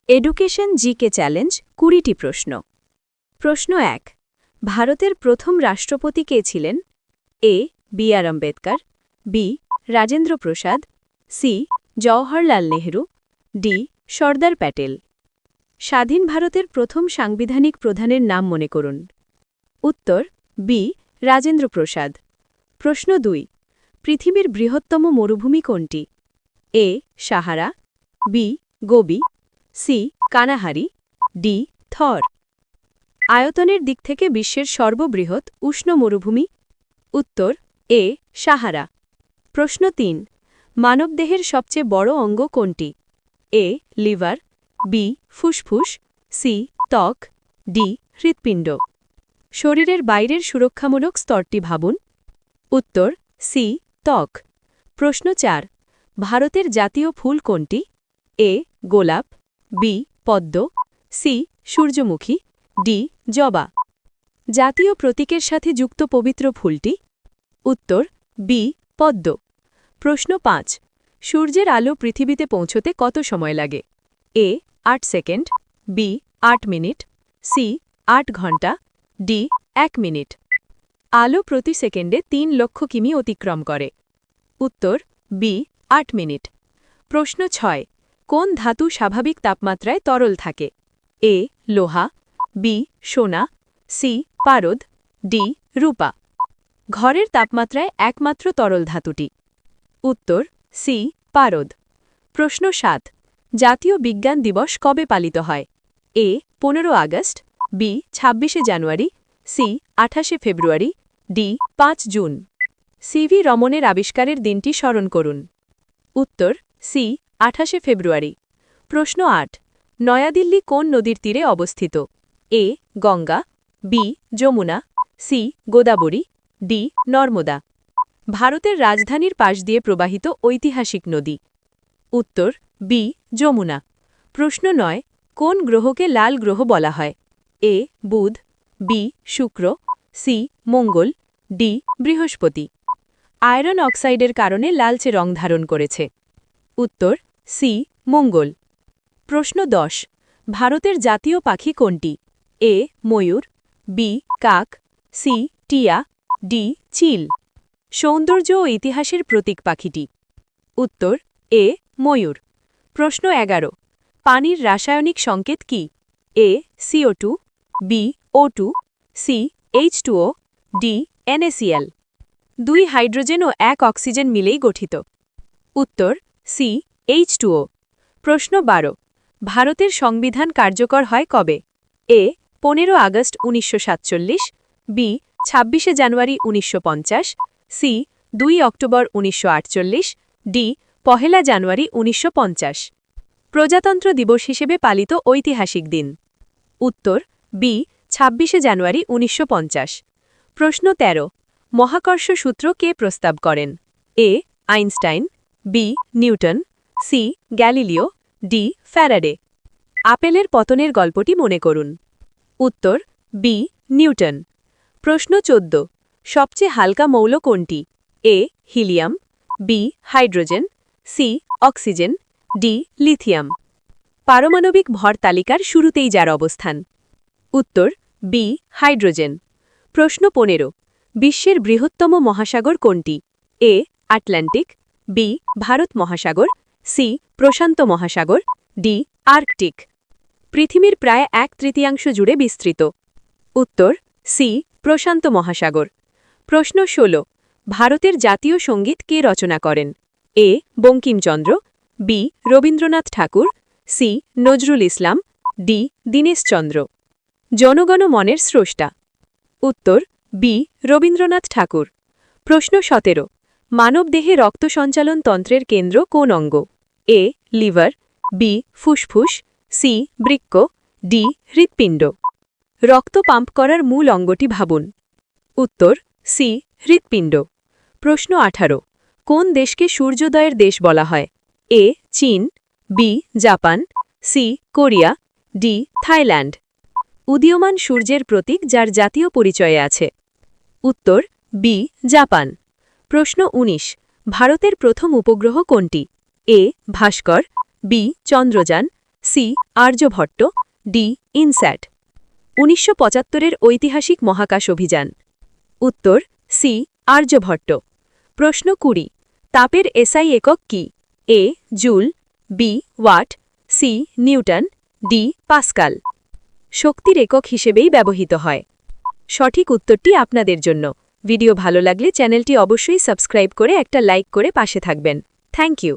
Education GK challenge ২০টি প্রশ্ন। প্রশ্ন ১। ভারতের প্রথম রাষ্ট্রপতি কে ছিলেন? এ. বি আর Ambedkar, B. Rajendra Prasad, C. Jawaharlal Nehru, D. Sardar Patel. স্বাধীন ভারতের প্রথম সাংবিধানিক প্রধানের নাম মনে করুন। উত্তর বি. রাজেন্দ্র প্রসাদ। প্রশ্ন ২। পৃথিবীর বৃহত্তম মরুভূমি কোনটি? A. Sahara, B. Gobi, C. Kalahari, D. Thar. আয়তনের দিক থেকে বিশ্বের সর্ববৃহৎ উষ্ণ মরুভূমি? উত্তর এ. সাহারা। প্রশ্ন ৩। মানবদেহের সবচেয়ে বড় অঙ্গ কোনটি? এ. Liver, B. ফুসফুস, সি. ত্বক, ডি. হৃৎপিণ্ড। শরীরের বাইরের সুরক্ষামূলক স্তরটি ভাবুন। উত্তর সি. ত্বক। প্রশ্ন ৪। ভারতের জাতীয় ফুল কোনটি? এ. গোলাপ, বি. পদ্ম, সি. সূর্যমুখী, ডি. জবা। জাতীয় প্রতীকের সাথে যুক্ত পবিত্র ফুলটি? উত্তর বি. পদ্ম। প্রশ্ন ৫। সূর্যের আলো পৃথিবীতে পৌঁছতে কত সময় লাগে? A. ৮ second, B. ৮ minute, C. ৮ ঘন্টা, ডি. ১ মিনিট। আলো প্রতি সেকেন্ডে ৩ লক্ষ কিমি অতিক্রম করে। উত্তর বি. ৮ মিনিট। প্রশ্ন ৬। কোন ধাতু স্বাভাবিক তাপমাত্রায় তরল থাকে? এ. লোহা, বি. সোনা, সি. পারদ, ডি. রূপা। ঘরের তাপমাত্রায় একমাত্র তরল ধাতুটি? উত্তর সি. পারদ। প্রশ্ন ৭। জাতীয় বিজ্ঞান দিবস কবে পালিত হয়? এ. ১৫ আগস্ট, বি. ২৬ জানুয়ারি, সি. ২৮ ফেব্রুয়ারি, ডি. ৫ জুন। সিভি রমনের আবিষ্কারের দিনটি স্মরণ করুন। উত্তর সি. ২৮ ফেব্রুয়ারি। প্রশ্ন ৮। নয়াদিল্লি কোন নদীর তীরে অবস্থিত? A. Ganga, B. Yamuna, C. Godavari, D. Narmada. ভারতের রাজধানীর পাশ দিয়ে প্রবাহিত ঐতিহাসিক নদী? উত্তর বি. যমুনা। প্রশ্ন ৯। কোন গ্রহকে লাল গ্রহ বলা হয়? এ. বুধ, বি. শুক্র, সি. মঙ্গল, ডি. বৃহস্পতি। আয়রন অক্সাইডের কারণে লালচে রং ধারণ করেছে? উত্তর সি. মঙ্গল। প্রশ্ন ১০। ভারতের জাতীয় পাখি কোনটি? এ. ময়ূর, বি. কাক, সি. টিয়া, ডি. চিল। সৌন্দর্য ও ইতিহাসের প্রতীক পাখিটি? উত্তর এ. ময়ূর। প্রশ্ন ১১। পানির রাসায়নিক সংকেত কি? A. CO2, B. O2, C. H2O, D. NaCl। ২ hydrogen ও ১ অক্সিজেন মিলেই গঠিত? উত্তর সি. H2O। প্রশ্ন ১২। ভারতের সংবিধান কার্যকর হয় কবে? এ. ১৫ আগস্ট ১৯৪৭, বি. ২৬ জানুয়ারি ১৯৫০, সি. ২ October ১৯৪৮, D. ১ জানুয়ারি ১৯৫০। প্রজাতন্ত্র দিবস হিসেবে পালিত ঐতিহাসিক দিন? উত্তর বি. ২৬ জানুয়ারি ১৯৫০। প্রশ্ন ১৩। মহাকর্ষ সূত্র কে প্রস্তাব করেন? A. Einstein, B. Newton, C. Galileo, D. Faraday. আপেলের পতনের গল্পটি মনে করুন। উত্তর বি. নিউটন। প্রশ্ন ১৪। সবচেয়ে হালকা মৌল কোনটি? A. Helium, B. Hydrogen, C. Oxygen, D. Lithium. পারমাণবিক ভর তালিকার শুরুতেই যার অবস্থান? উত্তর বি. হাইড্রোজেন। প্রশ্ন ১৫। বিশ্বের বৃহত্তম মহাসাগর কোনটি? এ. Atlantic, B. ভারত মহাসাগর, সি. প্রশান্ত মহাসাগর, ডি. আর্কটিক। পৃথিবীর প্রায় ১/৩ জুড়ে বিস্তৃত? উত্তর সি. প্রশান্ত মহাসাগর। প্রশ্ন ১৬। ভারতের জাতীয় সঙ্গীত কে রচনা করেন? এ. বঙ্কিমচন্দ্র, বি. রবীন্দ্রনাথ ঠাকুর, সি. নজরুল ইসলাম, ডি. দীনেশচন্দ্র। জনগণ মনের স্রষ্টা? উত্তর বি. রবীন্দ্রনাথ ঠাকুর। প্রশ্ন ১৭। মানবদেহে রক্ত সঞ্চালন তন্ত্রের কেন্দ্র কোন অঙ্গ? এ. Liver, B. ফুসফুস, সি. বৃক্ক, ডি. হৃৎপিণ্ড। রক্ত পাম্প করার মূল অঙ্গটি ভাবুন। উত্তর সি. হৃৎপিণ্ড। প্রশ্ন ১৮। কোন দেশকে সূর্যোদয়ের দেশ বলা হয়? এ. চীন, B. Japan, C. Korea, D. Thailand. উদীয়মান সূর্যের প্রতীক যার জাতীয় পরিচয়ে আছে? উত্তর বি. জাপান। প্রশ্ন ১৯। ভারতের প্রথম উপগ্রহ কোনটি? A. Bhaskar, B. Chandrayaan, C Aryabhata D INSAT 1975-এর ঐতিহাসিক মহাকাশ অভিযান উত্তর সি আর্যভট্ট প্রশ্ন 20 তাপের এসআই একক কি A joule B watt C newton D pascal শক্তির একক হিসেবেই ব্যবহৃত হয় সঠিক উত্তরটি আপনাদের জন্য ভিডিও ভালো লাগলে চ্যানেলটি অবশ্যই সাবস্ক্রাইব করে একটা লাইক করে পাশে থাকবেন থ্যাংক ইউ